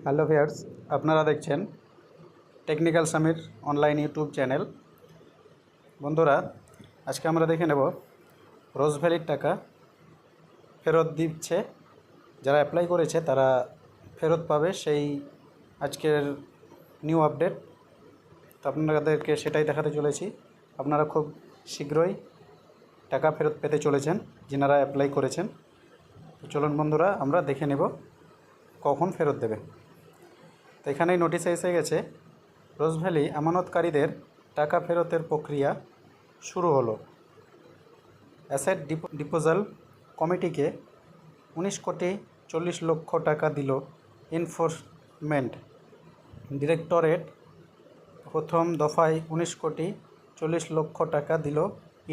Hello viewers, আপনারা দেখছেন technical Samir online YouTube channel. বন্ধুরা, আজকে আমরা দেখে নেব রোজভ্যালির টাকা ফেরত দিচ্ছে, যারা অ্যাপ্লাই করেছে তারা ফেরত পাবে, সেই আজকের নিউ আপডেট। তো আপনাদেরকে সেটাই দেখাতে চলেছি। আপনারা খুব শীঘ্রই টাকা ফেরত পেতে চলেছেন যিনারা অ্যাপ্লাই করেছেন। তো চলুন বন্ধুরা, আমরা দেখে নেব কখন ফেরত দেবে। তো এখানেই নোটিশে এসে গেছে, রোজভ্যালি আমানতকারীদের টাকা ফেরতের প্রক্রিয়া শুরু হলো। অ্যাসেট ডিপোজাল কমিটিকে 19,40,00,000 টাকা দিল এনফোর্সমেন্ট ডিরেক্টরেট। প্রথম দফায় 19,40,00,000 টাকা দিল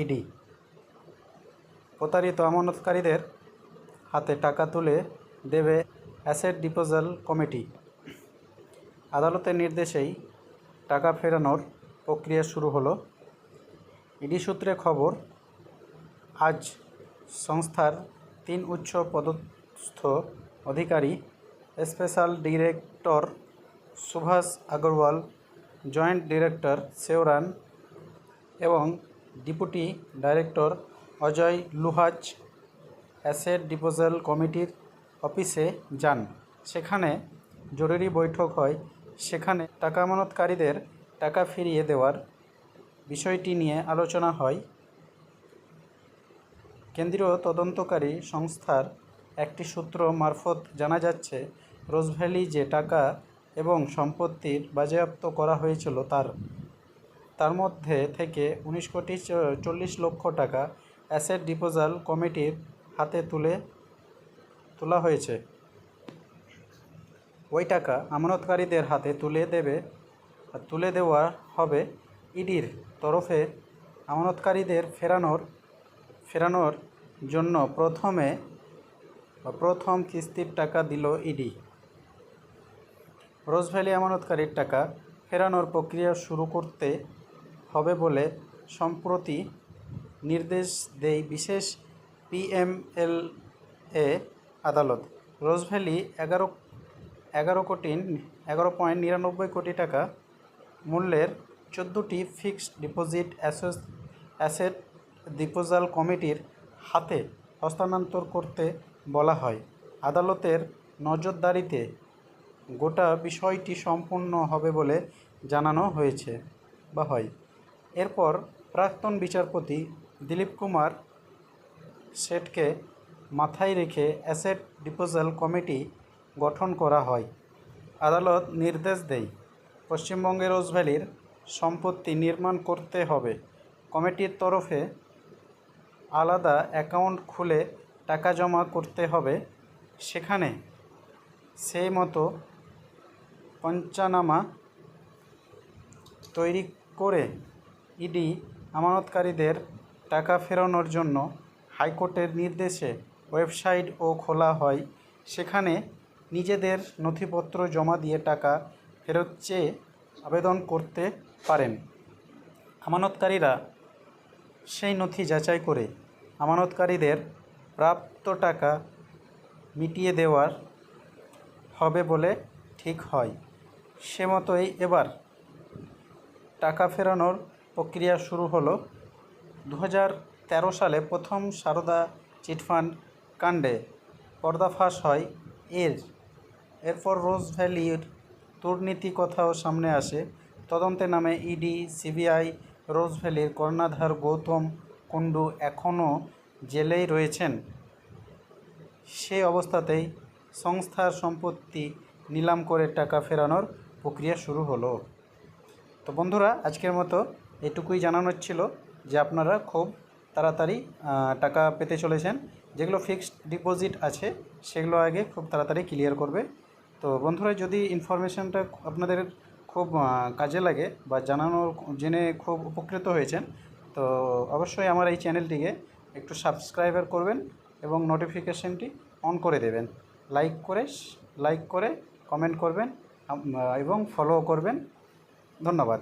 ইডি। প্রতারিত আমানতকারীদের হাতে টাকা তুলে দেবে অ্যাসেট ডিপোজাল কমিটি। আদালতের নির্দেশেই টাকা ফেরানোর প্রক্রিয়া শুরু হলো। ইডি সূত্রে খবর, আজ সংস্থার 3 উচ্চ পদস্থ অধিকারী, special director Subhash Agarwal, joint director Sheoran এবং deputy director Ajay Luhaj asset disposal কমিটির অফিসে যান। সেখানে জরুরি বৈঠক হয়। সেখানে টাকা আমানতকারীদের টাকা ফিরিয়ে দেওয়ার বিষয়টি নিয়ে আলোচনা হয়। কেন্দ্রীয় তদন্তকারী সংস্থার একটি সূত্র মারফত জানা যাচ্ছে, রোজভ্যালি যে টাকা এবং সম্পত্তির বাজেয়াপ্ত করা হয়েছিল তার মধ্যে থেকে 19,40,00,000 টাকা অ্যাসেট ডিপোজাল কমিটির হাতে তোলা হয়েছে। ওই টাকা আমানতকারীদের হাতে তুলে দেওয়া হবে। ইডির তরফে আমানতকারীদের ফেরানোর জন্য প্রথম কিস্তির টাকা দিল ইডি। রোজভ্যালি আমানতকারীর টাকা ফেরানোর প্রক্রিয়া শুরু করতে হবে বলে সম্প্রতি নির্দেশ দেয় বিশেষ পিএমএলএ আদালত। রোজভ্যালি 11.99 কোটি টাকা মূল্যের 14টি ফিক্সড ডিপোজিট অ্যাসেট ডিপোজাল কমিটির হাতে হস্তান্তর করতে বলা হয়। আদালতের নজরদারিতে গোটা বিষয়টি সম্পূর্ণ হবে বলে জানানো হয়। এরপর প্রাক্তন বিচারপতি দিলীপ কুমার সেটকে মাথায় রেখে অ্যাসেট ডিপোজাল কমিটি গঠন করা হয়। আদালত নির্দেশ দেয়, পশ্চিমবঙ্গে রোজভ্যালির সম্পত্তি নির্মাণ করতে হবে। কমিটির তরফে আলাদা অ্যাকাউন্ট খুলে টাকা জমা করতে হবে। সেখানে সেই মতো পঞ্চনামা তৈরি করে ইডি আমানতকারীদের টাকা ফেরানোর জন্য হাইকোর্টের নির্দেশে ওয়েবসাইটও খোলা হয়। সেখানে নিজেদের নথিপত্র জমা দিয়ে টাকা ফেরত চেয়ে আবেদন করতে পারেন। আমানতকারীরা সেই নথি যাচাই করে আমানতকারীদের প্রাপ্ত টাকা মিটিয়ে দেওয়ার হবে বলে ঠিক হয়। সে মতোই এবার টাকা ফেরানোর প্রক্রিয়া শুরু হলো। 2013 সালে প্রথম সারদা চিটফান্ড কাণ্ডে পর্দাফাশ হয়। এরপর রোজভ্যালির দুর্নীতি কথাও সামনে আসে। তদন্তে নামে ইডি, সিবিআই। রোজভ্যালির কর্ণধার গৌতম কুণ্ডু এখনও জেলেই রয়েছেন। সেই অবস্থাতেই সংস্থার সম্পত্তি নিলাম করে টাকা ফেরানোর প্রক্রিয়া শুরু হলো। তো বন্ধুরা, আজকের মতো এটুকুই জানানোর ছিল যে আপনারা খুব তাড়াতাড়ি টাকা পেতে চলেছেন। যেগুলো ফিক্সড ডিপোজিট আছে সেগুলো আগে খুব তাড়াতাড়ি ক্লিয়ার করবে। তো বন্ধুরা, যদি ইনফরমেশানটা আপনাদের খুব কাজে লাগে বা জেনে খুব উপকৃত হয়েছেন, তো অবশ্যই আমার এই চ্যানেলটিকে একটু সাবস্ক্রাইবার করবেন এবং নোটিফিকেশানটি অন করে দেবেন। লাইক করে কমেন্ট করবেন এবং ফলো করবেন। ধন্যবাদ।